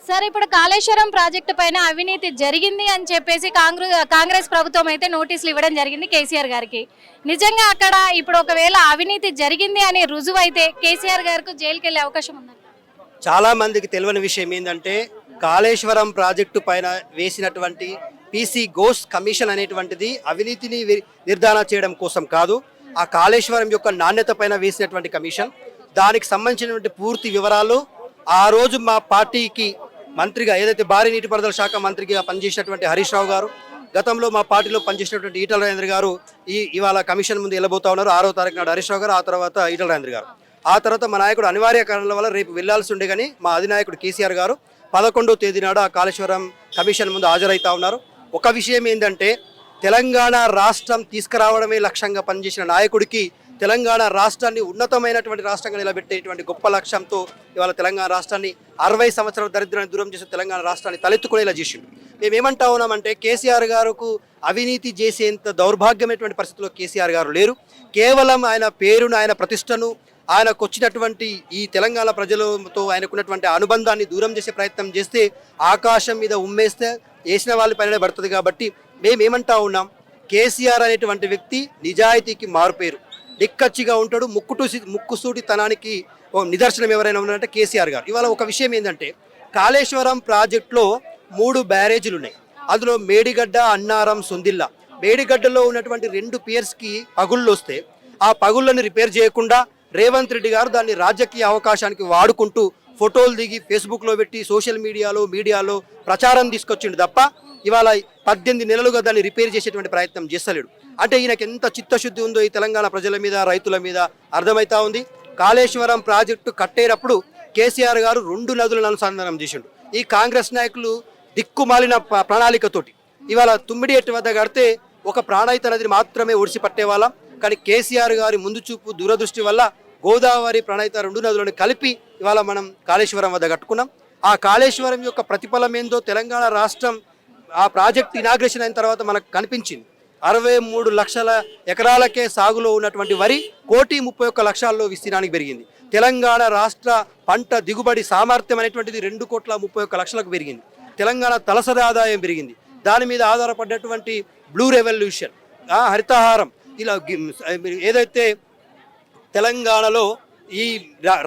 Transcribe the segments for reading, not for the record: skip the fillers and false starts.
Sir ఇప్పుడు Kaleshwaram project పైన అవినీతి జరిగింది అని చెప్పేసి కాంగ్రెస్ ప్రభుత్వం అయితే నోటీసులు ఇవ్వడం జరిగింది కేసీఆర్ గారికి. నిజంగా అక్కడ ఇప్పుడు ఒకవేళ అవినీతి జరిగింది అని రుజువు అయితే కేసీఆర్ గారికి జైలుకి వెళ్ళే అవకాశం ఉంది. చాలా మందికి తెలియని విషయం ఏంటంటే కాళేశ్వరం ప్రాజెక్టు పైన వేసినటువంటి పీసీ ఘోష్ కమిషన్ అనేటువంటిది అవినీతిని నిర్ధారణ చేయడం కోసం కాదు, ఆ కాళేశ్వరం యొక్క నాణ్యత పైన వేసినటువంటి కమిషన్. దానికి సంబంధించినటువంటి పూర్తి వివరాలు ఆ రోజు మా పార్టీకి మంత్రిగా ఏదైతే భారీ నీటిపారుదల శాఖ మంత్రిగా పనిచేసినటువంటి హరీష్ రావు గారు, గతంలో మా పార్టీలో పనిచేసినటువంటి ఈటల రాజేంద్ర గారు ఇవాళ కమిషన్ ముందు వెళ్ళబోతా ఉన్నారు. 6వ తారీఖు నాడు హరీష్ రావు గారు, ఆ తర్వాత ఈటల రాజేంద్ర గారు. ఆ తర్వాత మా నాయకుడు అనివార్య కారణాల వల్ల రేపు వెళ్లాల్సి ఉండే కానీ మా అధినాయకుడు కేసీఆర్ గారు 11వ తేదీ నాడు ఆ కాళేశ్వరం కమిషన్ ముందు హాజరైతా ఉన్నారు. ఒక విషయం ఏంటంటే తెలంగాణ రాష్ట్రం తీసుకురావడమే లక్ష్యంగా పనిచేసిన నాయకుడికి తెలంగాణ రాష్ట్రాన్ని ఉన్నతమైనటువంటి రాష్ట్రంగా నిలబెట్టేటువంటి గొప్ప లక్ష్యంతో ఇవాళ తెలంగాణ రాష్ట్రాన్ని 60 సంవత్సరాల దరిద్రాన్ని దూరం చేసే తెలంగాణ రాష్ట్రాన్ని తలెత్తుకునేలా చేసిండు. మేమేమంటా ఉన్నామంటే కేసీఆర్ గారుకు అవినీతి చేసేంత దౌర్భాగ్యమైనటువంటి పరిస్థితుల్లో కేసీఆర్ గారు లేరు. కేవలం ఆయన పేరును, ఆయన ప్రతిష్టను, ఆయనకు వచ్చినటువంటి ఈ తెలంగాణ ప్రజలతో ఆయనకున్నటువంటి అనుబంధాన్ని దూరం చేసే ప్రయత్నం చేస్తే ఆకాశం మీద ఉమ్మేస్తే వేసిన వాళ్ళ పైన పడుతుంది. కాబట్టి మేమేమంటా ఉన్నాం, కేసీఆర్ అనేటువంటి వ్యక్తి నిజాయితీకి మారుపేరు, నిక్కచ్చిగా ఉంటాడు. ముక్కుసూటితనానికి నిదర్శనం ఎవరైనా ఉన్నారంటే కేసీఆర్ గారు. ఇవాళ ఒక విషయం ఏంటంటే కాళేశ్వరం ప్రాజెక్టులో 3 బ్యారేజీలు ఉన్నాయి. అందులో మేడిగడ్డ, అన్నారం, సొందిల్లా. మేడిగడ్డలో ఉన్నటువంటి 2 పియర్స్కి పగుళ్ళు వస్తే ఆ పగుళ్ళని రిపేర్ చేయకుండా రేవంత్ రెడ్డి గారు దాన్ని రాజకీయ అవకాశానికి వాడుకుంటూ ఫోటోలు దిగి ఫేస్బుక్లో పెట్టి సోషల్ మీడియాలో ప్రచారం తీసుకొచ్చిండు తప్ప ఇవాళ 18 నెలలుగా దాన్ని రిపేర్ చేసేటువంటి ప్రయత్నం చేస్తలేడు. అంటే ఈయనకి ఎంత చిత్తశుద్ధి ఉందో ఈ తెలంగాణ ప్రజల మీద, రైతుల మీద అర్థమవుతా ఉంది. కాళేశ్వరం ప్రాజెక్టు కట్టేటప్పుడు కేసీఆర్ గారు 2 నదులను అనుసంధానం చేసిండు. ఈ కాంగ్రెస్ నాయకులు దిక్కుమాలిన ప్రణాళికతోటి ఇవాళ తుమ్మిడి ఎట్టు వద్ద కడితే ఒక ప్రాణహిత నదిని మాత్రమే ఒడిసి పట్టేవాళ్ళం. కానీ కేసీఆర్ గారి ముందు చూపు, దూరదృష్టి వల్ల గోదావరి, ప్రణహిత 2 నదులను కలిపి ఇవాళ మనం కాళేశ్వరం వద్ద కట్టుకున్నాం. ఆ కాళేశ్వరం యొక్క ప్రతిఫలం ఏందో తెలంగాణ రాష్ట్రం ఆ ప్రాజెక్ట్ ఇనాగ్రేషన్ అయిన తర్వాత మనకు కనిపించింది. 63 లక్షల ఎకరాలకే సాగులో ఉన్నటువంటి వరి 1,31,00,000 విస్తీర్ణానికి పెరిగింది. తెలంగాణ రాష్ట్ర పంట దిగుబడి సామర్థ్యం అనేటువంటిది 2,31,00,000 పెరిగింది. తెలంగాణ తలసరి ఆదాయం పెరిగింది. దాని మీద ఆధారపడ్డటువంటి బ్లూ రెవల్యూషన్, హరితహారం, ఇలా ఏదైతే తెలంగాణలో ఈ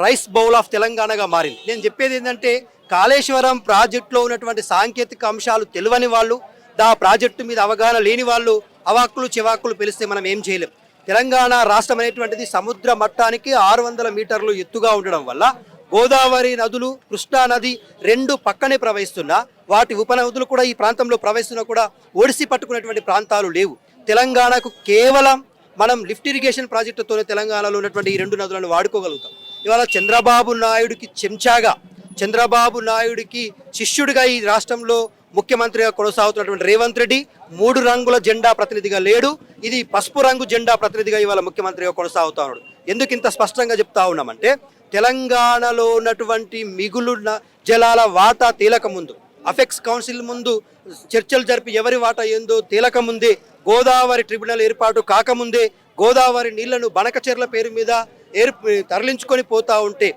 రైస్ బౌల్ ఆఫ్ తెలంగాణగా మారింది. నేను చెప్పేది ఏంటంటే కాళేశ్వరం ప్రాజెక్టులో ఉన్నటువంటి సాంకేతిక అంశాలు తెలియని వాళ్ళు, ఆ ప్రాజెక్టు మీద అవగాహన లేని వాళ్ళు అవాక్కులు చివాక్కులు పిలిస్తే మనం ఏం చేయలేం. తెలంగాణ రాష్ట్రం అనేటువంటిది సముద్ర మట్టానికి 600 మీటర్లు ఎత్తుగా ఉండడం వల్ల గోదావరి నదులు, కృష్ణా నది 2 పక్కనే ప్రవహిస్తున్నా వాటి ఉపనదులు కూడా ఈ ప్రాంతంలో ప్రవహిస్తున్నా కూడా ఒడిసి పట్టుకునేటువంటి ప్రాంతాలు లేవు. తెలంగాణకు కేవలం మనం లిఫ్ట్ ఇరిగేషన్ ప్రాజెక్టుతోనే తెలంగాణలో ఉన్నటువంటి ఈ 2 నదులను వాడుకోగలుగుతాం. ఇవాళ చంద్రబాబు నాయుడికి చెంచాగా, చంద్రబాబు నాయుడికి శిష్యుడిగా ఈ రాష్ట్రంలో ముఖ్యమంత్రిగా కొనసాగుతున్నటువంటి రేవంత్ రెడ్డి 3 రంగుల జెండా ప్రతినిధిగా లేడు. ఇది పసుపు రంగు జెండా ప్రతినిధిగా ఇవాళ ముఖ్యమంత్రిగా కొనసాగుతా ఉన్నాడు. ఎందుకు ఇంత స్పష్టంగా చెప్తా ఉన్నామంటే తెలంగాణలో ఉన్నటువంటి మిగులున్న జలాల వాటా తేలక ముందు, అఫెక్స్ కౌన్సిల్ ముందు చర్చలు జరిపి ఎవరి వాటా ఏందో తేలక ముందే, గోదావరి ట్రిబ్యునల్ ఏర్పాటు కాకముందే గోదావరి నీళ్లను బనకచెర్ల పేరు మీద తరలించుకొని పోతా ఉంటే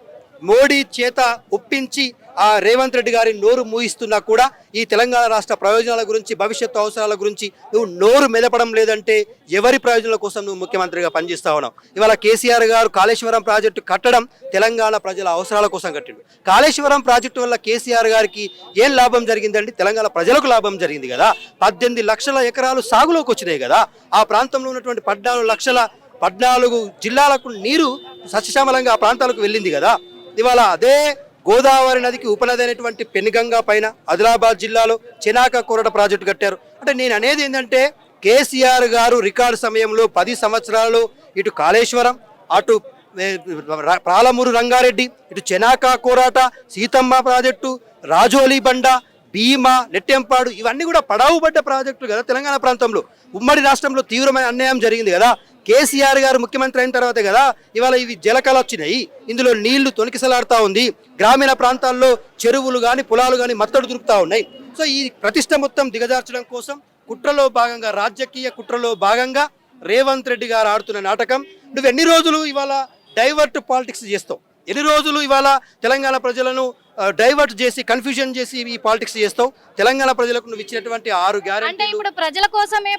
మోడీ చేత ఒప్పించి ఆ రేవంత్ రెడ్డి గారి నోరు మూయిస్తున్నా కూడా ఈ తెలంగాణ రాష్ట్ర ప్రయోజనాల గురించి, భవిష్యత్తు అవసరాల గురించి నువ్వు నోరు మెదపడం లేదంటే ఎవరి ప్రయోజనాల కోసం నువ్వు ముఖ్యమంత్రిగా పనిచేస్తా ఉన్నావు. ఇవాళ కేసీఆర్ గారు కాళేశ్వరం ప్రాజెక్టు కట్టడం తెలంగాణ ప్రజల అవసరాల కోసం కట్టిండు. కాళేశ్వరం ప్రాజెక్టు వల్ల కేసీఆర్ గారికి ఏం లాభం జరిగిందండి? తెలంగాణ ప్రజలకు లాభం జరిగింది కదా. 18 లక్షల ఎకరాలు సాగులోకి వచ్చినాయి కదా. ఆ ప్రాంతంలో ఉన్నటువంటి 14 జిల్లాలకు నీరు సస్యశ్యామలంగా ఆ ప్రాంతాలకు వెళ్ళింది కదా. ఇవాళ అదే గోదావరి నదికి ఉపనది అయినటువంటి పెనుగంగా పైన ఆదిలాబాద్ జిల్లాలో చెనాక కోరట ప్రాజెక్టు కట్టారు. అంటే నేను అనేది ఏంటంటే కేసీఆర్ గారు రికార్డు సమయంలో 10 సంవత్సరాలు ఇటు కాళేశ్వరం, అటు పాలమూరు రంగారెడ్డి, ఇటు చెనాక కోరాట, సీతమ్మ ప్రాజెక్టు, రాజోలి బండ, భీమా, నెట్టెంపాడు ఇవన్నీ కూడా పడావుబడ్డ ప్రాజెక్టులు కదా. తెలంగాణ ప్రాంతంలో ఉమ్మడి రాష్ట్రంలో తీవ్రమైన అన్యాయం జరిగింది కదా. కేసీఆర్ గారు ముఖ్యమంత్రి అయిన తర్వాతే కదా ఇవాళ ఇవి జలకలు వచ్చినాయి. ఇందులో నీళ్లు తొణికిసలాడుతూ ఉంది. గ్రామీణ ప్రాంతాల్లో చెరువులు కానీ పొలాలు కానీ మత్తడు దొరుకుతూ ఉన్నాయి. సో ఈ ప్రతిష్ట మొత్తం దిగజార్చడం కోసం కుట్రలో భాగంగా, రాజకీయ కుట్రలో భాగంగా రేవంత్ రెడ్డి గారు ఆడుతున్న నాటకం. నువ్వు ఎన్ని రోజులు ఇవాళ డైవర్ట్ పాలిటిక్స్ చేస్తావు? ఎన్ని రోజులు ఇవాళ తెలంగాణ ప్రజలను డైవర్ట్ చేసి కన్ఫ్యూజన్ చేసి ఈ పాలిటిక్స్ చేస్తావు? తెలంగాణ ప్రజలకు నువ్వు ఇచ్చినటువంటి 6 అంటే గ్యారెంటీలు ఇప్పుడు ప్రజల కోసమే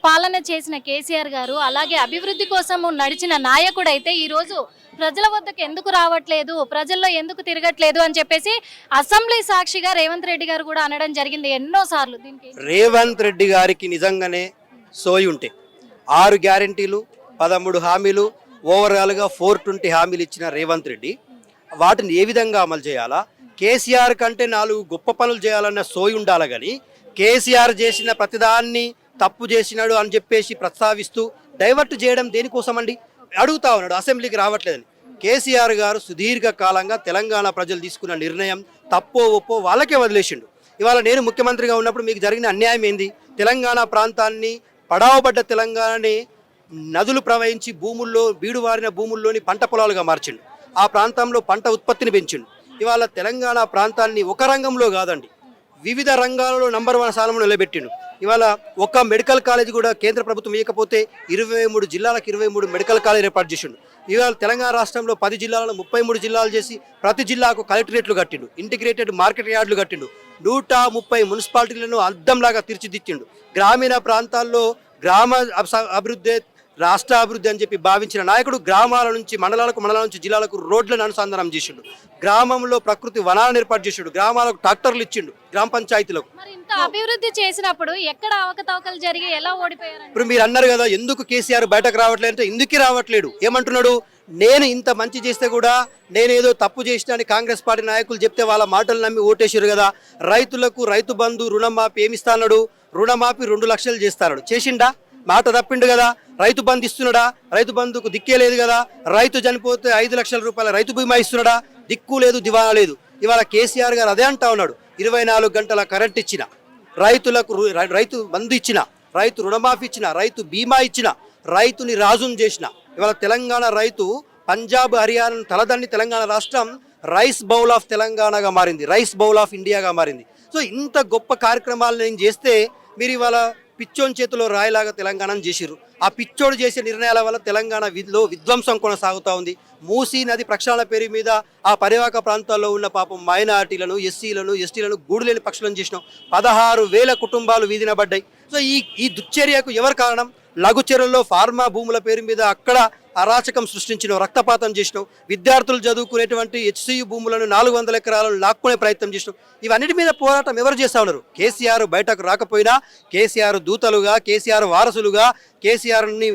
పాలన చేసిన కేసీఆర్ గారు అలాగే అభివృద్ధి కోసం నడిచిన నాయకుడు అయితే ఈ రోజు ప్రజల వద్దకు ఎందుకు రావట్లేదు, ప్రజల్లో ఎందుకు తిరగట్లేదు అని చెప్పేసి అసెంబ్లీ సాక్షిగా రేవంత్ రెడ్డి గారు కూడా అనడం జరిగింది ఎన్నో సార్లు. దీనికి రేవంత్ రెడ్డి గారికి నిజంగానే సోయి ఉంటే 6 గ్యారెంటీలు 13 హామీలు ఓవరాల్గా 420 హామీలు ఇచ్చిన రేవంత్ రెడ్డి వాటిని ఏ విధంగా అమలు చేయాలా, కేసీఆర్ కంటే 4 గొప్ప పనులు చేయాలన్న సోయి ఉండాలి. కానీ కేసీఆర్ చేసిన ప్రతిదాన్ని తప్పు చేసినాడు అని చెప్పేసి ప్రస్తావిస్తూ డైవర్ట్ చేయడం దేనికోసమండి అడుగుతా ఉన్నాడు. అసెంబ్లీకి రావట్లేదని. కేసీఆర్ గారు సుదీర్ఘ కాలంగా తెలంగాణ ప్రజలు తీసుకున్న నిర్ణయం తప్పో ఒప్పో వాళ్ళకే వదిలేసిండు. ఇవాళ నేను ముఖ్యమంత్రిగా ఉన్నప్పుడు మీకు జరిగిన అన్యాయం ఏంది? తెలంగాణ ప్రాంతాన్ని పడావబడ్డ తెలంగాణని నదులు ప్రవహించి భూముల్లో బీడువారిన భూముల్లోని పంట పొలాలుగా మార్చిండు. ఆ ప్రాంతంలో పంట ఉత్పత్తిని పెంచిండు. ఇవాళ తెలంగాణ ప్రాంతాన్ని ఒక రంగంలో కాదండి వివిధ రంగాలలో నంబర్ 1 స్థానంలో నిలబెట్టిండు. ఇవాళ ఒక మెడికల్ కాలేజ్ కూడా కేంద్ర ప్రభుత్వం ఇవ్వకపోతే 23 జిల్లాలకు 23 మెడికల్ కాలేజ్ ఏర్పాటు చేసిండు. ఇవాళ తెలంగాణ రాష్ట్రంలో 10 జిల్లాలను 33 జిల్లాలు చేసి ప్రతి జిల్లాకు కలెక్టరేట్లు కట్టిండు, ఇంటిగ్రేటెడ్ మార్కెట్ యార్డులు కట్టిండు, 130 మున్సిపాలిటీలను అద్దంలాగా తీర్చిదిద్దిండు. గ్రామీణ ప్రాంతాల్లో గ్రామ అభివృద్ధి రాష్ట్ర అభివృద్ధి అని చెప్పి భావించిన నాయకుడు గ్రామాల నుంచి మండలాల నుంచి జిల్లాలకు రోడ్లను అనుసంధానం చేసిండు, గ్రామంలో ప్రకృతి వనాలను ఏర్పాటు చేసిండు, గ్రామాలకు ట్రాక్టర్లు ఇచ్చిండు, గ్రామ పంచాయతీలకు. మరి ఇంత అభివృద్ధి చేసినప్పుడు ఎక్కడ అవకతవకలు జరిగి ఎలా ఓడిపోయారు? ఇప్పుడు మీరు అన్నారు కదా ఎందుకు కేసీఆర్ బయటకు రావట్లేదు అంటే ఎందుకు రావట్లేడు ఏమంటున్నాడు? నేను ఇంత మంచి చేస్తే కూడా నేనేదో తప్పు చేసిన అని కాంగ్రెస్ పార్టీ నాయకులు చెప్తే వాళ్ళ మాటలు నమ్మి ఓటేసారు కదా. రైతులకు రైతు బంధు రుణమాఫీ ఏమిస్తాడు? రుణమాఫీ 2 లక్షలు చేస్తాడు. చేసిండా? మాట తప్పిండు కదా. రైతు బంధు ఇస్తున్నాడా? రైతు బంధుకు దిక్కే లేదు కదా. రైతు చనిపోతే 5 లక్షల రూపాయల రైతు బీమా ఇస్తున్నాడా? దిక్కు లేదు, దివానా లేదు. ఇవాళ కేసీఆర్ గారు అదే అంటా ఉన్నాడు. 24 గంటల కరెంట్ ఇచ్చిన, రైతులకు రైతు బంధు ఇచ్చిన, రైతు రుణమాఫీ ఇచ్చిన, రైతు బీమా ఇచ్చిన, రైతుని రాజును చేసిన. ఇవాళ తెలంగాణ రైతు పంజాబ్ హర్యానా తలదన్ని తెలంగాణ రాష్ట్రం రైస్ బౌల్ ఆఫ్ తెలంగాణగా మారింది, రైస్ బౌల్ ఆఫ్ ఇండియాగా మారింది. సో ఇంత గొప్ప కార్యక్రమాలు నేను చేస్తే మీరు ఇవాళ పిచ్చోని చేతిలో రాయిలాగా తెలంగాణను చేసిర్రు. ఆ పిచ్చోడు చేసే నిర్ణయాల వల్ల తెలంగాణ విధ్వంసం కొనసాగుతూ ఉంది. మూసీ నది ప్రక్షాళన పేరు మీద ఆ పరివాహక ప్రాంతాల్లో ఉన్న పాపం మైనారిటీలను, ఎస్సీలను, ఎస్టీలను గూడులేని పక్షులను చేసినాం. 16,000 కుటుంబాలు వీధిన పడ్డాయి. సో ఈ దుశ్చర్యకు ఎవరు కారణం? లఘుచర్యల్లో ఫార్మా భూముల పేరు మీద అక్కడ అరాచకం సృష్టించినావు, రక్తపాతం చేసినావు. విద్యార్థులు చదువుకునేటువంటి HCU భూములను 400 ఎకరాలను లాక్కునే ప్రయత్నం చేసినావు. ఇవన్నిటి మీద పోరాటం ఎవరు చేస్తా ఉన్నారు? కేసీఆర్ బయటకు రాకపోయినా కేసీఆర్ దూతలుగా, కేసీఆర్ వారసులుగా, కేసీఆర్ని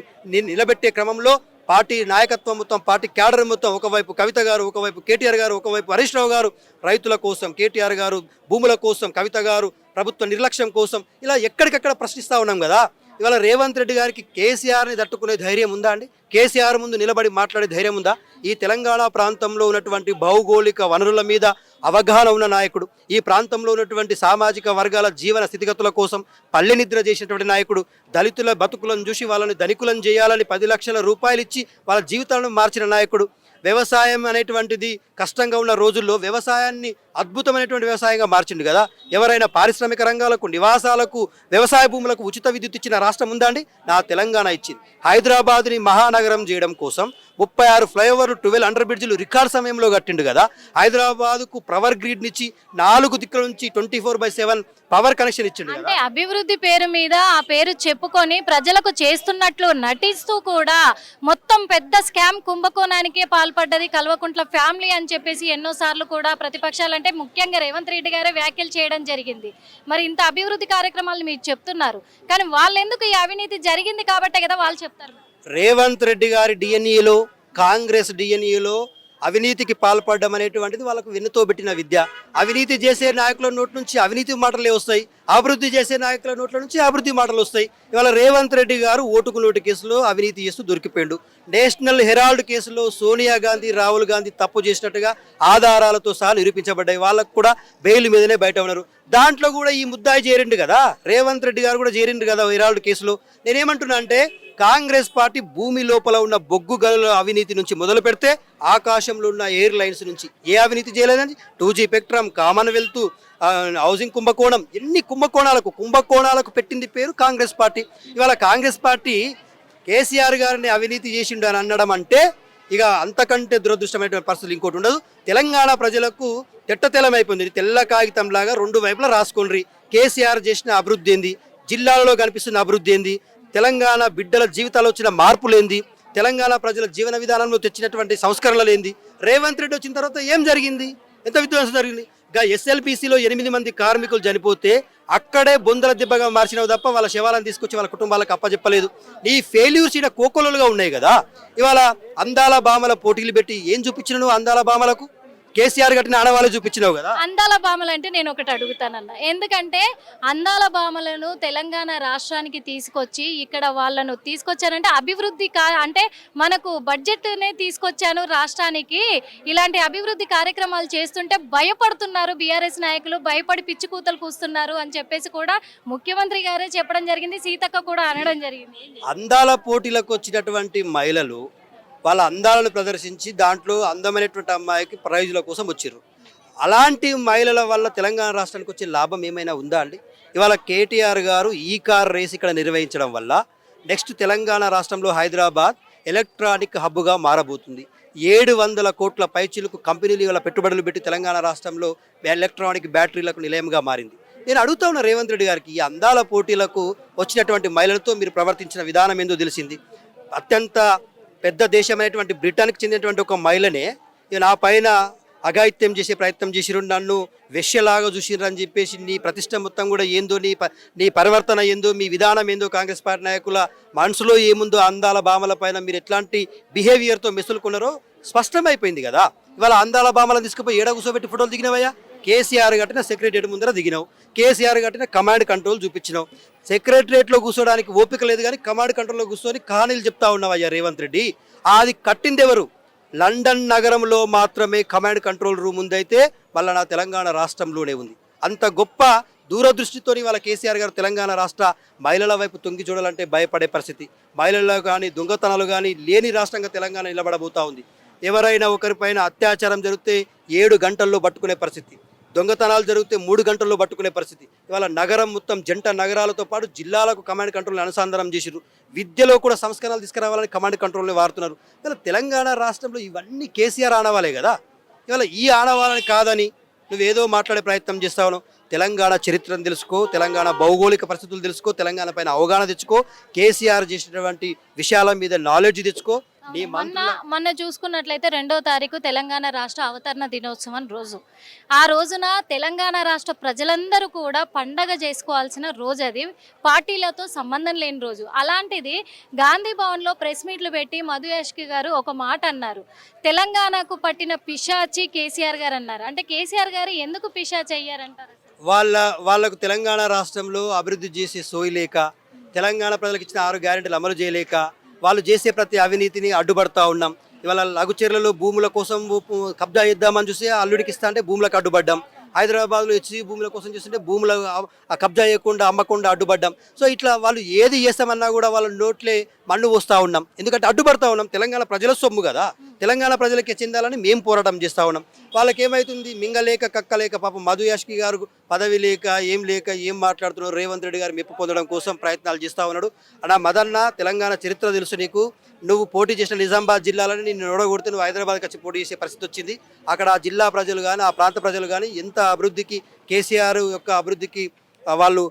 నిలబెట్టే క్రమంలో పార్టీ నాయకత్వం మొత్తం, పార్టీ క్యాడర్ మొత్తం, ఒకవైపు కవిత గారు, ఒకవైపు కేటీఆర్ గారు, ఒకవైపు హరీష్ రావు గారు రైతుల కోసం, కేటీఆర్ గారు భూముల కోసం, కవిత గారు ప్రభుత్వ నిర్లక్ష్యం కోసం ఇలా ఎక్కడికక్కడ ప్రశ్నిస్తూ ఉన్నాం కదా. ఇవాళ రేవంత్ రెడ్డి గారికి కేసీఆర్ని తట్టుకునే ధైర్యం ఉందా అండి? కేసీఆర్ ముందు నిలబడి మాట్లాడే ధైర్యం ఉందా? ఈ తెలంగాణ ప్రాంతంలో ఉన్నటువంటి భౌగోళిక వనరుల మీద అవగాహన ఉన్న నాయకుడు, ఈ ప్రాంతంలో ఉన్నటువంటి సామాజిక వర్గాల జీవన స్థితిగతుల కోసం పల్లె నిద్ర చేసినటువంటి నాయకుడు, దళితుల బతుకులను చూసి వాళ్ళని ధనికులను చేయాలని 10 లక్షల రూపాయలు ఇచ్చి వాళ్ళ జీవితాలను మార్చిన నాయకుడు, వ్యవసాయం అనేటువంటిది కష్టంగా ఉన్న రోజుల్లో వ్యవసాయాన్ని అద్భుతమైనటువంటి వ్యవసాయంగా మార్చిండు కదా. ఎవరైనా పారిశ్రామిక రంగాలకు, నివాసాలకు, వ్యవసాయ భూములకు ఉచిత విద్యుత్ ఇచ్చిన రాష్ట్రం ఉందా అండి? నా తెలంగాణ ఇచ్చింది. హైదరాబాద్ని మహానగరం చేయడం కోసం 36 ఫ్లైఓవర్లు, 12 అండర్ బ్రిడ్జిలు రికార్డ్ సమయంలో కట్టిండు కదా. హైదరాబాద్కు పవర్ గ్రిడ్ నుంచి 4 దిక్కుల నుంచి 24/7 పవర్ కనెక్షన్ ఇచ్చిండు కదా. అంటే అభివృద్ధి పేరు మీద ఆ పేరు చెప్పుకొని ప్రజలకు చేస్తున్నట్లు నటిస్తూ కూడా మొత్తం పెద్ద స్కామ్ కుంభకోణానికే పాల్పడ్డది కల్వకుంట్ల ఫ్యామిలీ అని చెప్పేసి ఎన్నోసార్లు కూడా ప్రతిపక్షాలు అంటే ముఖ్యంగా రేవంత్ రెడ్డి గారే వ్యాఖ్యలు చేయడం జరిగింది. మరి ఇంత అభివృద్ధి కార్యక్రమాలు మీరు చెప్తున్నారు, కానీ వాళ్ళు ఎందుకు ఈ అవినీతి జరిగింది కాబట్టే కదా వాళ్ళు చెప్తారు. రేవంత్ రెడ్డి గారి డిఎన్ఏలో, కాంగ్రెస్ డిఎన్ఏలో అవినీతికి పాల్పడడం అనేటువంటిది వాళ్ళకు వెన్నుతో పెట్టిన విద్య. అవినీతి చేసే నాయకుల నోటి నుంచి అవినీతి మాటలే వస్తాయి, అభివృద్ధి చేసే నాయకుల నోట్ల నుంచి అభివృద్ధి మాటలు వస్తాయి. ఇవాళ రేవంత్ రెడ్డి గారు ఓటుకు నోటు కేసులో అవినీతి చేస్తూ దొరికిపోయాడు. నేషనల్ హెరాల్డ్ కేసులో సోనియా గాంధీ, రాహుల్ గాంధీ తప్పు చేసినట్టుగా ఆధారాలతో సహా నిరూపించబడ్డాయి. వాళ్ళకు కూడా బెయిల్ మీదనే బయట ఉన్నారు. దాంట్లో కూడా ఈ ముద్దాయి చేరిండు కదా, రేవంత్ రెడ్డి గారు కూడా చేరిండు కదా హెరాల్డ్ కేసులో. నేనేమంటున్నా అంటే కాంగ్రెస్ పార్టీ భూమి లోపల ఉన్న బొగ్గు గనుల అవినీతి నుంచి మొదలు పెడితే ఆకాశంలో ఉన్న ఎయిర్లైన్స్ నుంచి ఏ అవినీతి చేయలేదండి. 2G స్పెక్ట్రమ్, కామన్వెల్త్, హౌసింగ్ కుంభకోణం, ఎన్ని కుంభకోణాలకు పెట్టింది పేరు కాంగ్రెస్ పార్టీ. ఇవాళ కాంగ్రెస్ పార్టీ కేసీఆర్ గారిని అవినీతి చేసిండు అని అనడం అంటే ఇక అంతకంటే దురదృష్టమైనటువంటి పరిస్థితులు ఇంకోటి ఉండదు. తెలంగాణ ప్రజలకు తెల్లమైపోయింది. తెల్ల కాగితం లాగా రెండు వైపులా రాసుకోండి. కేసీఆర్ చేసిన అభివృద్ధి ఏంది, జిల్లాలలో కనిపిస్తున్న అభివృద్ధి ఏంది, తెలంగాణ బిడ్డల జీవితాల్లో వచ్చిన మార్పులేంది, తెలంగాణ ప్రజల జీవన విధానంలో తెచ్చినటువంటి సంస్కరణలు ఏంది, రేవంత్ రెడ్డి వచ్చిన తర్వాత ఏం జరిగింది, ఎంత విధ్వంసం జరిగింది. ఇక ఎస్ఎల్బీసీలో 8 మంది కార్మికులు చనిపోతే అక్కడే బొందల దెబ్బగా మార్చినవి తప్ప వాళ్ళ శవాలను తీసుకొచ్చి వాళ్ళ కుటుంబాలకు అప్పచెప్పలేదు. ఈ ఫెయిల్యూర్స్ ఇక్కడ కోకొలలుగా ఉన్నాయి కదా. ఇవాళ అందాల భామల పోటీలు పెట్టి ఏం చూపించినావు? అందాల భామలకు కేసీఆర్ కట్టిన ఆడవాళ్ళు చూపించినావు కదా. అందాల భామలు అంటే నేను ఒకటి అడుగుతానన్న, ఎందుకంటే అందాల భామలను తెలంగాణ రాష్ట్రానికి తీసుకొచ్చి ఇక్కడ వాళ్ళను తీసుకొచ్చానంటే అభివృద్ధి అంటే మనకు బడ్జెట్నే తీసుకొచ్చాను రాష్ట్రానికి, ఇలాంటి అభివృద్ధి కార్యక్రమాలు చేస్తుంటే భయపడుతున్నారు బీఆర్ఎస్ నాయకులు, భయపడి పిచ్చి కూతలు కూస్తున్నారు అని చెప్పేసి కూడా ముఖ్యమంత్రి గారే చెప్పడం జరిగింది, సీతక్క కూడా అనడం జరిగింది. అందాల పోటీలకు వచ్చినటువంటి మహిళలు వాళ్ళ అందాలను ప్రదర్శించి దాంట్లో అందమైనటువంటి అమ్మాయికి ప్రైజుల కోసం వచ్చారు. అలాంటి మహిళల వల్ల తెలంగాణ రాష్ట్రానికి వచ్చే లాభం ఏమైనా ఉందా అండి? ఇవాళ కేటీఆర్ గారు ఈ కార్ రేస్ ఇక్కడ నిర్వహించడం వల్ల నెక్స్ట్ తెలంగాణ రాష్ట్రంలో హైదరాబాద్ ఎలక్ట్రానిక్ హబ్గా మారబోతుంది. 700 కోట్ల పైచిలకు కంపెనీలు ఇవాళ పెట్టుబడులు పెట్టి తెలంగాణ రాష్ట్రంలో ఎలక్ట్రానిక్ బ్యాటరీలకు నిలయంగా మారింది. నేను అడుగుతా ఉన్న రేవంత్ రెడ్డి గారికి, ఈ అందాల పోటీలకు వచ్చినటువంటి మహిళలతో మీరు ప్రవర్తించిన విధానం ఏందో తెలిసింది. అత్యంత పెద్ద దేశమైనటువంటి బ్రిటన్కి చెందినటువంటి ఒక మహిళనే నా పైన అఘాయిత్యం చేసే ప్రయత్నం చేసిరు, నన్ను వెష్యలాగా చూసిర్రు అని చెప్పేసి నీ ప్రతిష్ట మొత్తం కూడా ఏందో, నీ పరివర్తన ఏందో, మీ విధానం ఏందో, కాంగ్రెస్ పార్టీ నాయకుల మనసులో ఏముందో, అందాల భామల పైన మీరు ఎట్లాంటి బిహేవియర్తో మెసులుకున్నారో స్పష్టమైపోయింది కదా. ఇవాళ అందాల భామలను తీసుకుపోయి ఏడ కూర్చోబెట్టి ఫోటోలు దిగినవయ్యా. కేసీఆర్ కట్టిన సెక్రటరియట్ ముందర దిగినావు, కేసీఆర్ కట్టిన కమాండ్ కంట్రోల్ చూపించినావు. సెక్రటరియట్లో కూర్చోడానికి ఓపిక లేదు కానీ కమాండ్ కంట్రోల్లో కూర్చొని కహానీలు చెప్తా ఉన్నావయ్యా రేవంత్ రెడ్డి. అది కట్టింది ఎవరు? లండన్ నగరంలో మాత్రమే కమాండ్ కంట్రోల్ రూమ్ ఉందైతే మళ్ళీ నా తెలంగాణ రాష్ట్రంలోనే ఉంది. అంత గొప్ప దూరదృష్టితో వాళ్ళ కేసీఆర్ గారు తెలంగాణ రాష్ట్ర మహిళల వైపు తొంగి చూడాలంటే భయపడే పరిస్థితి. మహిళల్లో కానీ దొంగతనాలు కానీ లేని రాష్ట్రంగా తెలంగాణ నిలబడబోతా ఉంది. ఎవరైనా ఒకరిపైన అత్యాచారం జరిగితే 7 గంటల్లో పట్టుకునే పరిస్థితి, దొంగతనాలు జరిగితే 3 గంటల్లో పట్టుకునే పరిస్థితి. ఇవాళ నగరం మొత్తం జంట నగరాలతో పాటు జిల్లాలకు కమాండ్ కంట్రోల్ని అనుసంధానం చేసిరు. విద్యలో కూడా సంస్కరణలు తీసుకురావాలని కమాండ్ కంట్రోల్ని వాడుతున్నారు. ఇవాళ తెలంగాణ రాష్ట్రంలో ఇవన్నీ కేసీఆర్ ఆనవాలే కదా. ఇవాళ ఈ ఆనవాలని కాదని నువ్వేదో మాట్లాడే ప్రయత్నం చేస్తావు. తెలంగాణ చరిత్రను తెలుసుకో, తెలంగాణ భౌగోళిక పరిస్థితులు తెలుసుకో, తెలంగాణ పైన అవగాహన తెచ్చుకో, కేసీఆర్ చేసినటువంటి విషయాల మీద నాలెడ్జ్ తెచ్చుకో. మొన్న చూసుకున్నట్లయితే 2వ తారీఖు తెలంగాణ రాష్ట్ర అవతరణ దినోత్సవం రోజు. ఆ రోజున తెలంగాణ రాష్ట్ర ప్రజలందరూ కూడా పండగ చేసుకోవాల్సిన రోజు, అది పార్టీలతో సంబంధం లేని రోజు. అలాంటిది గాంధీ భవన్లో ప్రెస్ మీట్లు పెట్టి మధు యాష్కి గారు ఒక మాట అన్నారు, తెలంగాణకు పట్టిన పిశాచి కేసీఆర్ గారు అన్నారు. అంటే కేసీఆర్ గారు ఎందుకు పిశాచి అయ్యారంటారు? వాళ్ళకు తెలంగాణ రాష్ట్రంలో అభివృద్ధి చేసే సోయి లేక, తెలంగాణ ప్రజలకు ఇచ్చిన 6 గ్యారెంటీలు అమలు చేయలేక, వాళ్ళు చేసే ప్రతి అవినీతిని అడ్డుపడతా ఉన్నాం. ఇవాళ లఘుచర్లలో భూముల కోసం కబ్జా చేద్దామని చూసి అల్లుడికి ఇస్తా అంటే భూములకు అడ్డుపడ్డాం. హైదరాబాద్లో హెచ్సి భూముల కోసం చేస్తుంటే భూముల కబ్జా చేయకుండా అమ్మకుండా అడ్డుపడ్డాం. సో ఇట్లా వాళ్ళు ఏది చేస్తామన్నా కూడా వాళ్ళ నోట్లే మన్ను పోస్తూ ఉన్నాం. ఎందుకంటే అడ్డుపడతా ఉన్నాం. తెలంగాణ ప్రజల సొమ్ము కదా, తెలంగాణ ప్రజలకే చెందాలని మేము పోరాటం చేస్తూ ఉన్నాం. వాళ్ళకి ఏమవుతుంది? మింగలేక కక్కలేక పాపం మధు యాష్కి గారు పదవి లేక ఏం మాట్లాడుతున్నారు. రేవంత్ రెడ్డి గారు మెప్పు పొందడం కోసం ప్రయత్నాలు చేస్తూ ఉన్నాడు. అన్నా మదన్న, తెలంగాణ చరిత్ర తెలుసు నీకు. నువ్వు పోటీ చేసిన నిజామాబాద్ జిల్లాలని నేను ఓడగొడితే నువ్వు హైదరాబాద్కి వచ్చి పోటీ చేసే పరిస్థితి వచ్చింది. అక్కడ ఆ జిల్లా ప్రజలు కానీ ఆ ప్రాంత ప్రజలు కానీ ఎంత అభివృద్ధికి, కేసీఆర్ యొక్క అభివృద్ధికి వాళ్ళు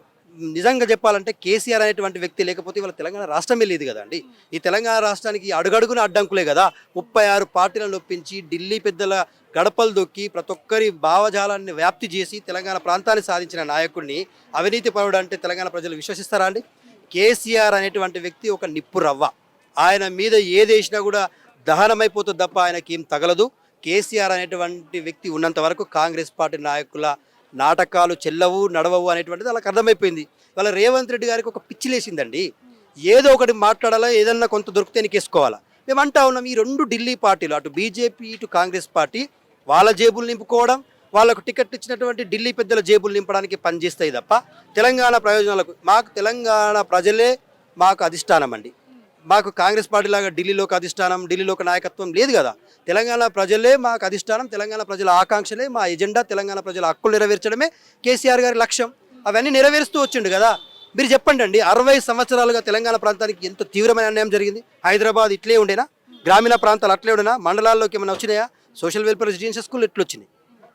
నిజంగా చెప్పాలంటే కేసీఆర్ అనేటువంటి వ్యక్తి లేకపోతే ఇవాళ తెలంగాణ రాష్ట్రమే లేదు కదండి. ఈ తెలంగాణ రాష్ట్రానికి అడుగడుగున అడ్డంకులే కదా. 36 పార్టీలను ఒప్పించి ఢిల్లీ పెద్దల గడపలు దొక్కి ప్రతి ఒక్కరి భావజాలాన్ని వ్యాప్తి చేసి తెలంగాణ ప్రాంతాన్ని సాధించిన నాయకుడిని అవినీతి పరుడు అంటే తెలంగాణ ప్రజలు విశ్వసిస్తారా అండి? కేసీఆర్ అనేటువంటి వ్యక్తి ఒక నిప్పు రవ్వ. ఆయన మీద ఏదేసినా కూడా దహనమైపోతుంది తప్ప ఆయనకి ఏం తగలదు. కేసీఆర్ అనేటువంటి వ్యక్తి ఉన్నంత వరకు కాంగ్రెస్ పార్టీ నాయకుల నాటకాలు చెల్లవు నడవవు అనేటువంటిది వాళ్ళకి అర్థమైపోయింది. వాళ్ళ రేవంత్ రెడ్డి గారికి ఒక పిచ్చిలేసిందండి. ఏదో ఒకటి మాట్లాడాలా, ఏదన్నా కొంత దొరికితే నీకేసుకోవాలా. మేము అంటా ఉన్నాం, ఈ 2 ఢిల్లీ పార్టీలు, అటు బీజేపీ ఇటు కాంగ్రెస్ పార్టీ, వాళ్ళ జేబులు నింపుకోవడం, వాళ్ళకు టికెట్ ఇచ్చినటువంటి ఢిల్లీ పెద్దల జేబులు నింపడానికి పనిచేస్తాయి తప్ప తెలంగాణ ప్రయోజనాలకు మాకు తెలంగాణ ప్రజలే మాకు అధిష్టానం అండి. మాకు కాంగ్రెస్ పార్టీ లాగా ఢిల్లీలోకి అధిష్టానం, ఢిల్లీలోకి నాయకత్వం లేదు కదా. తెలంగాణ ప్రజలే మాకు అధిష్టానం, తెలంగాణ ప్రజల ఆకాంక్షలే మా ఎజెండా, తెలంగాణ ప్రజల హక్కులు నెరవేర్చడమే కేసీఆర్ గారి లక్ష్యం. అవన్నీ నెరవేరుస్తూ వచ్చిండు కదా. మీరు చెప్పండి అండి, 60 సంవత్సరాలుగా తెలంగాణ ప్రాంతానికి ఎంత తీవ్రమైన అన్యాయం జరిగింది? హైదరాబాద్ ఇట్లే ఉండేనా? గ్రామీణ ప్రాంతాలు అట్లే ఉన్నా మండలాల్లోకి ఏమైనా వచ్చినాయా? సోషల్ వెల్ఫేర్ రెసిడెన్షియల్ స్కూల్ ఎట్లు వచ్చినాయి,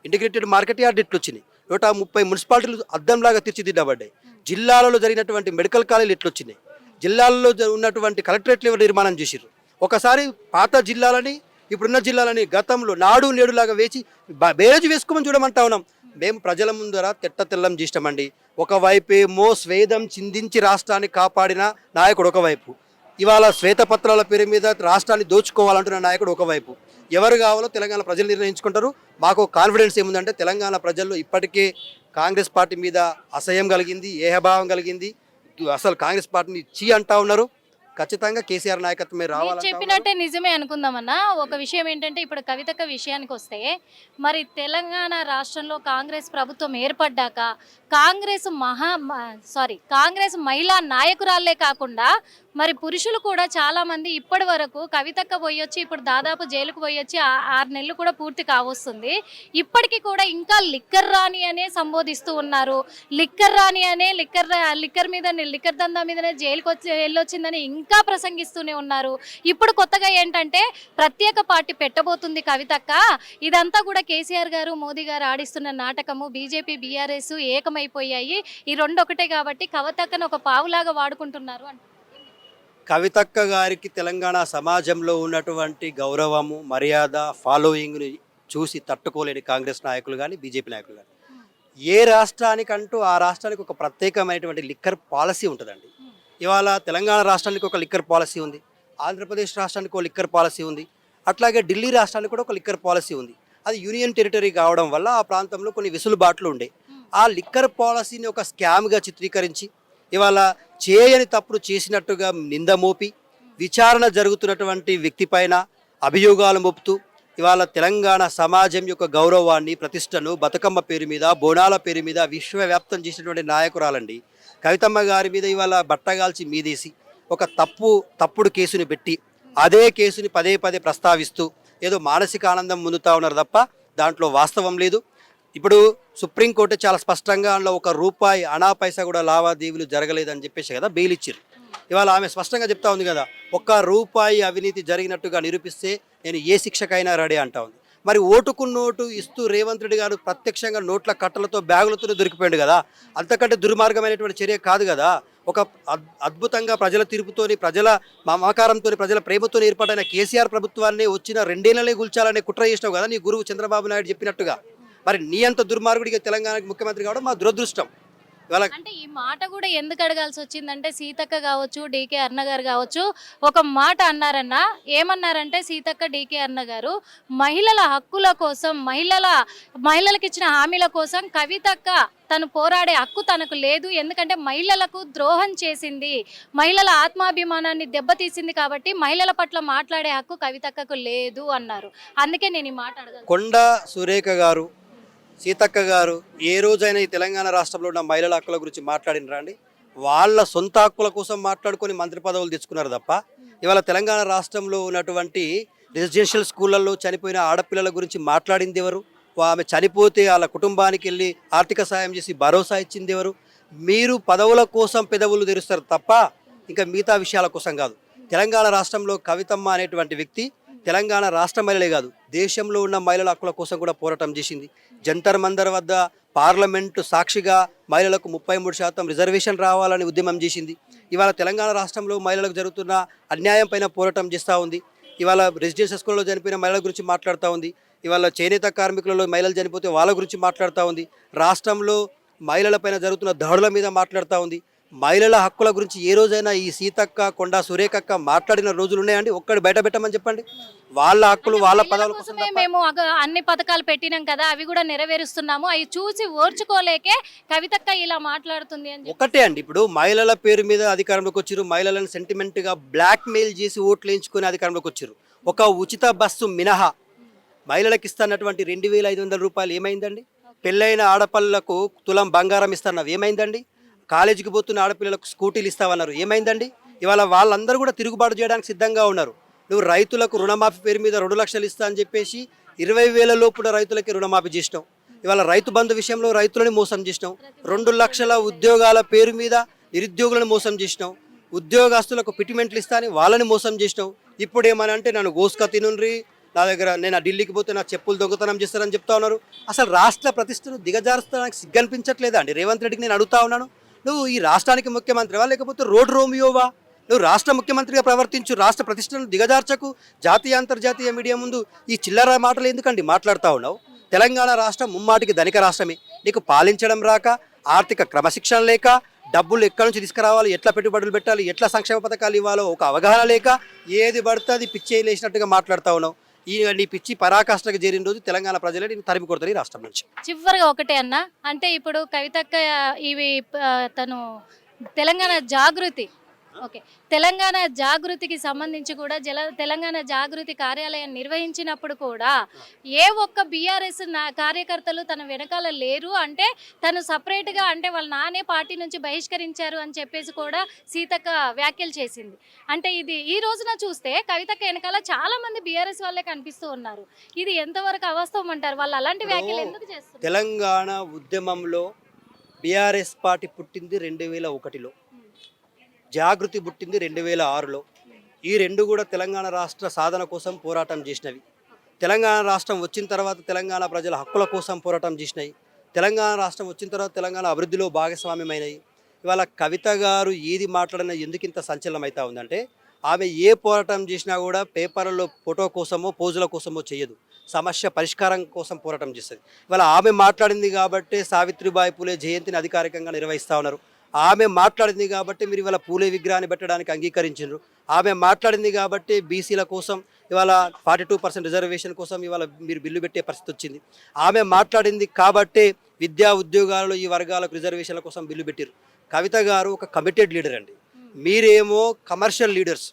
ఇంటిగ్రేటెడ్ మార్కెట్ యార్డ్ ఎట్లు వచ్చినాయి, 130 మున్సిపాలిటీలు అద్దంలాగా తీర్చిదిద్దబడ్డాయి. జిల్లాలలో జరిగినటువంటి మెడికల్ కాలేజీలు ఎట్లు వచ్చినాయి, జిల్లాల్లో ఉన్నటువంటి కలెక్టరేట్లు ఎవరు నిర్మాణం చేసిర్రు? ఒకసారి పాత జిల్లాలని ఇప్పుడున్న జిల్లాలని గతంలో నాడు నేడులాగా వేసి బేరేజ్ వేసుకోమని చూడమంటా ఉన్నాం. మేము ప్రజల ముందర తెల్లం చేసినామండి. ఒకవైపేమో స్వేదం చిందించి రాష్ట్రాన్ని కాపాడిన నాయకుడు ఒకవైపు, ఇవాళ శ్వేతపత్రాల పేరు మీద రాష్ట్రాన్ని దోచుకోవాలంటున్న నాయకుడు ఒకవైపు. ఎవరు కావాలో తెలంగాణ ప్రజలు నిర్ణయించుకుంటారు. మాకు కాన్ఫిడెన్స్ ఏముందంటే తెలంగాణ ప్రజల్లో ఇప్పటికే కాంగ్రెస్ పార్టీ మీద అసహ్యం కలిగింది, ఏహభావం కలిగింది. అసలు కాంగ్రెస్ పార్టీని చీ అంటా ఉన్నారు. ఖచ్చితంగా కేసీఆర్ నాయకత్వమే మీరు రావాలి. చెప్పినట్టే నిజమే అనుకుందామన్నా. ఒక విషయం ఏంటంటే ఇప్పుడు కవితక్క విషయానికి వస్తే, మరి తెలంగాణ రాష్ట్రంలో కాంగ్రెస్ ప్రభుత్వం ఏర్పడ్డాక కాంగ్రెస్ మహిళా నాయకురాళ్లే కాకుండా మరి పురుషులు కూడా చాలా మంది ఇప్పటి వరకు కవితక్క పోయొచ్చి ఇప్పుడు దాదాపు జైలుకు పోయొచ్చి 6 నెలలు కూడా పూర్తి కావస్తుంది. ఇప్పటికీ కూడా ఇంకా లిక్కర్ రాణి అనే సంబోధిస్తూ ఉన్నారు. లిక్కర్ రాణి అనే లిక్కర్ దందా మీదనే జైలుకు వెళ్ళొచ్చిందని ఇంకా ప్రసంగిస్తూనే ఉన్నారు. ఇప్పుడు కొత్తగా ఏంటంటే ప్రత్యేక పార్టీ పెట్టబోతుంది కవితక్క. ఇదంతా కూడా కేసీఆర్ గారు మోదీ గారు ఆడిస్తున్న నాటకము. బీజేపీ బీఆర్ఎస్ ఏకమైపోయాయి. ఈ రెండు ఒకటే కాబట్టి కవితక్కను ఒక పావులాగా వాడుకుంటున్నారు అంట. కవితక్క గారికి తెలంగాణ సమాజంలో ఉన్నటువంటి గౌరవము, మర్యాద, ఫాలోయింగ్ని చూసి తట్టుకోలేని కాంగ్రెస్ నాయకులు కానీ బీజేపీ నాయకులు కానీ, ఏ రాష్ట్రానికంటూ ఆ రాష్ట్రానికి ఒక ప్రత్యేకమైనటువంటి లిక్కర్ పాలసీ ఉంటుందండి. ఇవాళ తెలంగాణ రాష్ట్రానికి ఒక లిక్కర్ పాలసీ ఉంది, ఆంధ్రప్రదేశ్ రాష్ట్రానికి ఒక లిక్కర్ పాలసీ ఉంది, అట్లాగే ఢిల్లీ రాష్ట్రానికి కూడా ఒక లిక్కర్ పాలసీ ఉంది. అది యూనియన్ టెరిటరీ కావడం వల్ల ఆ ప్రాంతంలో కొన్ని వెసులుబాట్లు ఉండే. ఆ లిక్కర్ పాలసీని ఒక స్కామ్గా చిత్రీకరించి ఇవాళ చేయని తప్పుడు చేసినట్టుగా నింద మోపి విచారణ జరుగుతున్నటువంటి వ్యక్తి పైన అభియోగాలు మోపుతూ ఇవాళ తెలంగాణ సమాజం యొక్క గౌరవాన్ని, ప్రతిష్టను బతుకమ్మ పేరు మీద, బోనాల పేరు మీద విశ్వవ్యాప్తం చేసినటువంటి నాయకురాలండి. కవితమ్మ గారి మీద ఇవాళ బట్టగాల్చి మీదేసి ఒక తప్పుడు కేసుని పెట్టి అదే కేసుని పదే ప్రస్తావిస్తూ ఏదో మానసిక ఆనందం పొందుతూ ఉన్నారు తప్ప దాంట్లో వాస్తవం లేదు. ఇప్పుడు సుప్రీంకోర్టు చాలా స్పష్టంగా అందులో ₹1 అనా పైసా కూడా లావాదేవీలు జరగలేదని చెప్పేసి కదా బెయిల్ ఇచ్చారు. ఇవాళ ఆమె స్పష్టంగా చెప్తా ఉంది కదా, ₹1 అవినీతి జరిగినట్టుగా నిరూపిస్తే నేను ఏ శిక్షకైనా రెడీ అంటా ఉంది. మరి ఓటుకు నోటు ఇస్తూ రేవంత్ రెడ్డి గారు ప్రత్యక్షంగా నోట్ల కట్టలతో బ్యాగులతో దొరికిపోయాడు కదా. అంతకంటే దుర్మార్గమైనటువంటి చర్య కాదు కదా. ఒక అద్భుతంగా ప్రజల తీర్పుతోని, ప్రజల మమకారంతో, ప్రజల ప్రేమతో ఏర్పడిన కేసీఆర్ ప్రభుత్వాన్ని వచ్చిన 2 ఏళ్లనే కూల్చాలనే కుట్ర చేసినావు కదా నీ గురువు చంద్రబాబు నాయుడు చెప్పినట్టుగా. మరి నీ అంత దుర్మార్గుడిగా తెలంగాణకి ముఖ్యమంత్రి కావడం మా దురదృష్టం. అంటే ఈ మాట కూడా ఎందుకు అడగాల్సి వచ్చిందంటే, సీతక్క కావచ్చు, డీకే అరుణ గారు కావచ్చు, ఒక మాట అన్నారన్న. ఏమన్నారంటే సీతక్క, డీకే అరుణ గారు మహిళల హక్కుల కోసం, మహిళలకు ఇచ్చిన హామీల కోసం కవితక్క తను పోరాడే హక్కు తనకు లేదు. ఎందుకంటే మహిళలకు ద్రోహం చేసింది, మహిళల ఆత్మాభిమానాన్ని దెబ్బతీసింది కాబట్టి మహిళల పట్ల మాట్లాడే హక్కు కవితక్కకు లేదు అన్నారు. అందుకే నేను ఈ మాట అడగాలి. కొండ సురేఖ గారు, సీతక్క గారు ఏ రోజైనా ఈ తెలంగాణ రాష్ట్రంలో ఉన్న మహిళల హక్కుల గురించి మాట్లాడినరా అండి? వాళ్ళ సొంత హక్కుల కోసం మాట్లాడుకొని మంత్రి పదవులు తెచ్చుకున్నారు తప్ప ఇవాళ తెలంగాణ రాష్ట్రంలో ఉన్నటువంటి రెసిడెన్షియల్ స్కూళ్ళల్లో చనిపోయిన ఆడపిల్లల గురించి మాట్లాడింది ఎవరు? ఆమె చనిపోతే వాళ్ళ కుటుంబానికి వెళ్ళి ఆర్థిక సాయం చేసి భరోసా ఇచ్చింది ఎవరు? మీరు పదవుల కోసం పెదవులు తెరుస్తారు తప్ప ఇంకా మిగతా విషయాల కోసం కాదు. తెలంగాణ రాష్ట్రంలో కవితమ్మ అనేటువంటి వ్యక్తి తెలంగాణ రాష్ట్ర మహిళలే కాదు, దేశంలో ఉన్న మహిళల హక్కుల కోసం కూడా పోరాటం చేసింది. జంతర్ మందర్ వద్ద పార్లమెంటు సాక్షిగా మహిళలకు 33% రిజర్వేషన్ రావాలని ఉద్యమం చేసింది. ఇవాళ తెలంగాణ రాష్ట్రంలో మహిళలకు జరుగుతున్న అన్యాయం పైన పోరాటం చేస్తూ ఉంది. ఇవాళ రెసిడెన్షియల్ స్కూల్లో చనిపోయిన మహిళల గురించి మాట్లాడుతూ ఉంది. ఇవాళ చేనేత కార్మికులలో మహిళలు చనిపోతే వాళ్ళ గురించి మాట్లాడుతూ ఉంది. రాష్ట్రంలో మహిళలపైన జరుగుతున్న దాడుల మీద మాట్లాడుతూ ఉంది. మహిళల హక్కుల గురించి ఏ రోజైనా ఈ సీతక్క, కొండా సురేఖక్క మాట్లాడిన రోజులు ఉన్నాయండి? ఒక్కడు బయట పెట్టమని చెప్పండి. వాళ్ళ హక్కులు, వాళ్ళ పదవుల కోసమే మేము అన్ని పథకాలు పెట్టినాం కదా, అవి కూడా నెరవేరుస్తున్నాము, అవి చూసి ఓర్చుకోలేకే కవితక్క ఇలా మాట్లాడుతుంది అని ఒకటే అండి. ఇప్పుడు మహిళల పేరు మీద అధికారంలోకి వచ్చారు, మహిళలను సెంటిమెంట్గా బ్లాక్ మెయిల్ చేసి ఓట్లు వేయించుకొని అధికారంలోకి వచ్చారు. ఒక ఉచిత బస్సు మినహా మహిళలకు ఇస్తున్నటువంటి ₹2,500 ఏమైందండి? పెళ్ళైన ఆడపిల్లలకు తులం బంగారం ఇస్తున్నవి ఏమైందండి? కాలేజీకి పోతున్న ఆడపిల్లలకు స్కూటీలు ఇస్తామన్నారు ఏమైందండి? ఇవాళ వాళ్ళందరూ కూడా తిరుగుబాటు చేయడానికి సిద్ధంగా ఉన్నారు. నువ్వు రైతులకు రుణమాఫీ పేరు మీద 2 లక్షలు ఇస్తా అని చెప్పేసి 20,000 లోపున రైతులకి రుణమాఫీ చేసినావు. ఇవాళ రైతు బంధు విషయంలో రైతులని మోసం చేసినావు. 2 లక్షల ఉద్యోగాల పేరు మీద నిరుద్యోగులను మోసం చేసినావు. ఉద్యోగస్తులకు పిటిమెంట్లు ఇస్తా అని వాళ్ళని మోసం చేసినావు. ఇప్పుడు ఏమనంటే నన్ను గోసుక తినుండ్రి, నా దగ్గర నేను ఆ ఢిల్లీకి పోతే నా చెప్పులు దొంగతనం చేస్తారని చెప్తా ఉన్నారు. అసలు రాష్ట్ర ప్రతిష్టను దిగజారుస్తానికి సిగ్గనిపించట్లేదా అండి రేవంత్ రెడ్డికి? నేను అడుగుతా ఉన్నాను, నువ్వు ఈ రాష్ట్రానికి ముఖ్యమంత్రివా లేకపోతే రోడ్ రోమియోవా? నువ్వు రాష్ట్ర ముఖ్యమంత్రిగా ప్రవర్తించు, రాష్ట్ర ప్రతిష్టను దిగజార్చకు. జాతీయ అంతర్జాతీయ మీడియా ముందు ఈ చిల్లర మాటలు ఎందుకండి మాట్లాడుతూ ఉన్నావు? తెలంగాణ రాష్ట్రం ముమ్మాటికి ధనిక రాష్ట్రమే. నీకు పాలించడం రాక, ఆర్థిక క్రమశిక్షణ లేక, డబ్బులు ఎక్కడి నుంచి తీసుకురావాలి, ఎట్లా పెట్టుబడులు పెట్టాలి, ఎట్లా సంక్షేమ పథకాలు ఇవ్వాలో ఒక అవగాహన లేక ఏది పడితే అది పిచ్చి లేచినట్టుగా మాట్లాడుతూ ఉన్నావు. నీ పిచ్చి పరాకాష్ఠకు చేరిన రోజు తెలంగాణ ప్రజలే నేను తరిమి కొడతారు ఈ రాష్ట్రం నుంచి. చివరిగా ఒకటే అన్న, అంటే ఇప్పుడు కవితక్క ఇవి తను తెలంగాణ జాగృతి, ఓకే, తెలంగాణ జాగృతికి సంబంధించి కూడా తెలంగాణ జాగృతి కార్యాలయం నిర్వహించినప్పుడు కూడా ఏ ఒక్క బీఆర్ఎస్ కార్యకర్తలు తన వెనకాల లేరు, అంటే తను సపరేట్గా అంటే వాళ్ళ నానే పార్టీ నుంచి బహిష్కరించారు అని చెప్పేసి కూడా సీతక్క వ్యాఖ్యలు చేసింది. అంటే ఇది ఈ రోజున చూస్తే కవితక్క వెనకాల చాలా మంది బీఆర్ఎస్ వాళ్ళే కనిపిస్తూ ఉన్నారు. ఇది ఎంతవరకు అవాస్తవం అంటారు? వాళ్ళు అలాంటి వ్యాఖ్యలు ఎందుకు చేస్తారు? తెలంగాణ ఉద్యమంలో బీఆర్ఎస్ పార్టీ పుట్టింది 2001లో, జాగృతి పుట్టింది 2006లో. ఈ రెండు కూడా తెలంగాణ రాష్ట్ర సాధన కోసం పోరాటం చేసినవి. తెలంగాణ రాష్ట్రం వచ్చిన తర్వాత తెలంగాణ ప్రజల హక్కుల కోసం పోరాటం చేసినాయి. తెలంగాణ రాష్ట్రం వచ్చిన తర్వాత తెలంగాణ అభివృద్ధిలో భాగస్వామ్యమైనవి. ఇవాళ కవిత గారు ఏది మాట్లాడినా ఎందుకు ఇంత సంచలనం అవుతా ఉందంటే, ఆమె ఏ పోరాటం చేసినా కూడా పేపర్లలో ఫోటో కోసమో పోజుల కోసమో చేయదు, సమస్య పరిష్కారం కోసం పోరాటం చేస్తుంది. ఇవాళ ఆమె మాట్లాడింది కాబట్టి సావిత్రిబాయి పూలే జయంతిని అధికారికంగా నిర్వహిస్తూ ఉన్నారు. ఆమె మాట్లాడింది కాబట్టి మీరు ఇవాళ పూలే విగ్రహాన్ని పెట్టడానికి అంగీకరించారు. ఆమె మాట్లాడింది కాబట్టి బీసీల కోసం ఇవాళ 42% రిజర్వేషన్ కోసం ఇవాళ మీరు బిల్లు పెట్టే పరిస్థితి వచ్చింది. ఆమె మాట్లాడింది కాబట్టే విద్యా ఉద్యోగాలలో ఈ వర్గాలకు రిజర్వేషన్ల కోసం బిల్లు పెట్టారు. కవిత గారు ఒక కమిటెడ్ లీడర్ అండి. మీరేమో కమర్షియల్ లీడర్స్,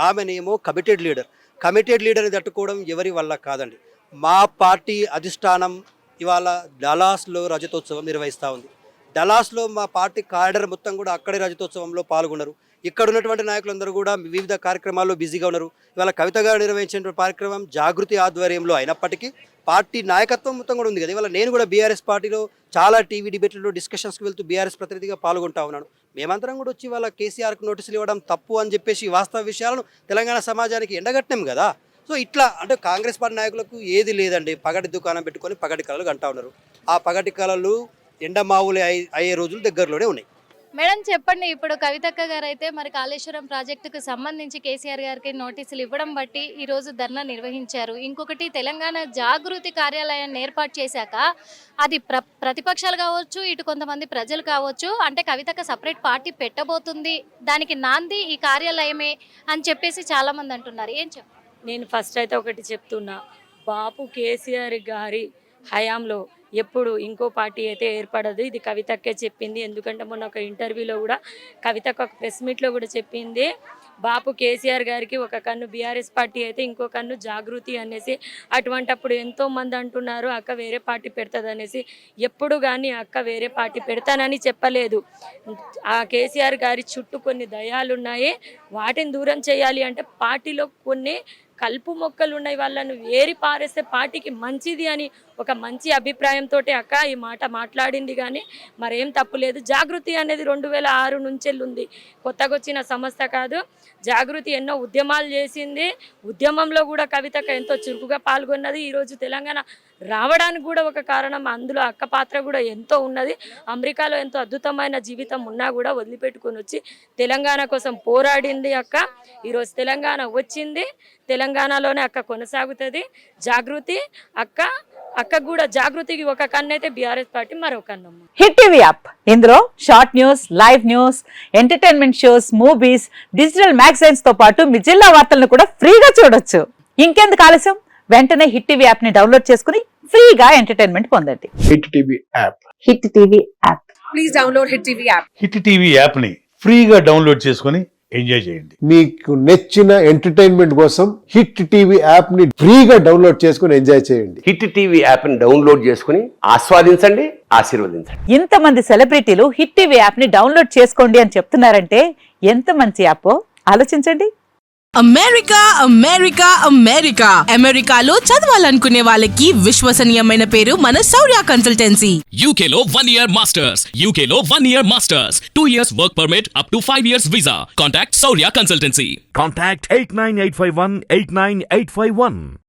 ఆమెనేమో కమిటెడ్ లీడర్. కమిటెడ్ లీడర్ని తట్టుకోవడం ఎవరి వల్ల కాదండి. మా పార్టీ అధిష్టానం ఇవాళ డలాస్లో రజతోత్సవం నిర్వహిస్తూ ఉంది. డలాస్లో మా పార్టీ కార్డర్ మొత్తం కూడా అక్కడే రజతోత్సవంలో పాల్గొన్నారు. ఇక్కడ ఉన్నటువంటి నాయకులందరూ కూడా వివిధ కార్యక్రమాల్లో బిజీగా ఉన్నారు. ఇవాళ కవిత గారు నిర్వహించిన కార్యక్రమం జాగృతి ఆధ్వర్యంలో అయినప్పటికీ పార్టీ నాయకత్వం మొత్తం కూడా ఉంది కదా. ఇవాళ నేను కూడా బీఆర్ఎస్ పార్టీలో చాలా టీవీ డిబేట్లలో డిస్కషన్స్కి వెళ్తూ బీఆర్ఎస్ ప్రతినిధిగా పాల్గొంటా ఉన్నాను. మేమందరం కూడా వచ్చి వాళ్ళ కేసీఆర్కి నోటీసులు ఇవ్వడం తప్పు అని చెప్పేసి వాస్తవ విషయాలను తెలంగాణ సమాజానికి ఎండగట్టాం కదా. సో ఇట్లా అంటే కాంగ్రెస్ పార్టీ నాయకులకు ఏది లేదండి, పగటి దుకాణం పెట్టుకొని పగటి కళలు అంటా ఉన్నారు. ఆ పగటి కళలు ఎండమావులే అయ్యే రోజులు దగ్గరలోనే ఉన్నాయి. మేడం చెప్పండి, ఇప్పుడు కవితక్క గారు అయితే మరి కాళేశ్వరం ప్రాజెక్టుకు సంబంధించి కేసీఆర్ గారికి నోటీసులు ఇవ్వడం బట్టి ఈరోజు ధర్నా నిర్వహించారు. ఇంకొకటి తెలంగాణ జాగృతి కార్యాలయాన్ని ఏర్పాటు చేశాక అది ప్రతిపక్షాలు కావచ్చు, ఇటు కొంతమంది ప్రజలు కావచ్చు, అంటే కవితక్క సపరేట్ పార్టీ పెట్టబోతుంది, దానికి నాంది ఈ కార్యాలయమే అని చెప్పేసి చాలామంది అంటున్నారు. ఏం చెప్పారు? నేను ఫస్ట్ అయితే ఒకటి చెప్తున్నా, బాపు కేసీఆర్ గారి హయాంలో ఎప్పుడు ఇంకో పార్టీ అయితే ఏర్పడదు, ఇది కవితక్కే చెప్పింది. ఎందుకంటే మొన్న ఒక ఇంటర్వ్యూలో కూడా కవితక్క ఒక ప్రెస్ మీట్లో కూడా చెప్పింది, బాపు కేసీఆర్ గారికి ఒక కన్ను బీఆర్ఎస్ పార్టీ అయితే ఇంకో కన్ను జాగృతి అనేసి. అటువంటప్పుడు ఎంతోమంది అంటున్నారు అక్క వేరే పార్టీ పెడుతుంది అనేసి. ఎప్పుడు కానీ అక్క వేరే పార్టీ పెడతానని చెప్పలేదు. ఆ కేసీఆర్ గారి చుట్టూ కొన్ని దయాలు ఉన్నాయి, వాటిని దూరం చేయాలి అంటే పార్టీలో కొన్ని కలుపు మొక్కలు ఉన్నాయి, వాళ్ళను ఏరి పారేస్తే పార్టీకి మంచిది అని ఒక మంచి అభిప్రాయంతో అక్క ఈ మాట మాట్లాడింది. కానీ మరేం తప్పులేదు. జాగృతి అనేది 2006 నుంచి ఉంది, కొత్తగా వచ్చిన సంస్థ కాదు. జాగృతి ఎన్నో ఉద్యమాలు చేసింది, ఉద్యమంలో కూడా కవితక్క ఎంతో చురుకుగా పాల్గొన్నది. ఈరోజు తెలంగాణ రావడానికి కూడా ఒక కారణం, అందులో అక్క పాత్ర కూడా ఎంతో ఉన్నది. అమెరికాలో ఎంతో అద్భుతమైన జీవితం ఉన్నా కూడా వదిలిపెట్టుకొని వచ్చి తెలంగాణ కోసం పోరాడింది అక్క. ఈరోజు తెలంగాణ వచ్చింది, తెలంగాణలోనే అక్క కొనసాగుతుంది. జాగృతి అక్క కూడా జాగృతికి ఒక కన్ను అయితే బీఆర్ఎస్ పార్టీ మరో కన్ను. హిట్ టీవీ యాప్, ఇందులో short news, live news, entertainment shows, movies, digital magazines తో పాటు మీ జిల్లా వార్తలను కూడా ఫ్రీగా చూడొచ్చు. ఇంకెందుకు ఆలస్యం, వెంటనే హిట్ టీవీ యాప్ ని డౌన్లోడ్ చేసుకుని ఫ్రీగా ఎంటర్టైన్మెంట్ పొందండి. Hit TV app. Hit TV app. Please download hit TV app. Hit TV app ని ఫ్రీగా డౌన్లోడ్ చేసుకొని ఎంజాయ్ చేయండి. మీకు నచ్చిన ఎంటర్టైన్మెంట్ కోసం హిట్ టీవీ యాప్ ని ఫ్రీగా డౌన్లోడ్ చేసుకుని ఎంజాయ్ చేయండి. హిట్ టీవీ యాప్ ని డౌన్లోడ్ చేసుకుని ఆస్వాదించండి, ఆశీర్వదించండి. ఇంతమంది సెలబ్రిటీలు హిట్ టీవీ యాప్ ని డౌన్లోడ్ చేసుకోండి అని చెప్తున్నారంటే ఎంత మంచి యాప్ ఆలోచించండి. అమెరికా అమెరికా అమెరికా అమెరికాలో చదవాలనుకునే వాళ్ళకి విశ్వసనీయమైన పేరు మన శౌర్య కన్సల్టెన్సీ. UK లో 1 year masters. UK లో 1 year masters. 2 years work permit up to 5 years visa. Contact Saurya Consultancy. Contact 89851 89851.